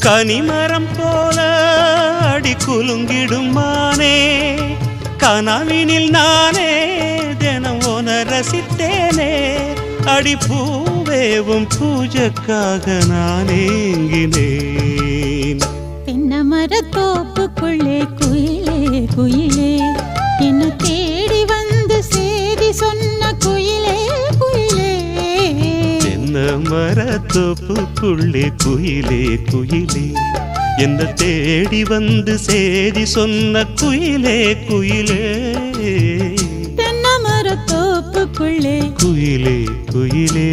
கனிமரம் போல அடி குலுங்கிடும் மானே கனவினில் நானே தினம் உன ரசித்தேனே அடி பூவேவும் பூஜைக்காக நான் ஏங்கினேன். தென்னமர தோப்புக்குள்ளே குயிலே குயிலே என்ன தேடி வந்து சேதி சொன்ன குயிலே குயிலே. தென்னமர தோப்புக்குள்ளே குயிலே குயிலே என்ன தேடி வந்து சேதி சொன்ன குயிலே குயிலே. தென்னமர தோப்புக்குள்ளே குயிலே குயிலே.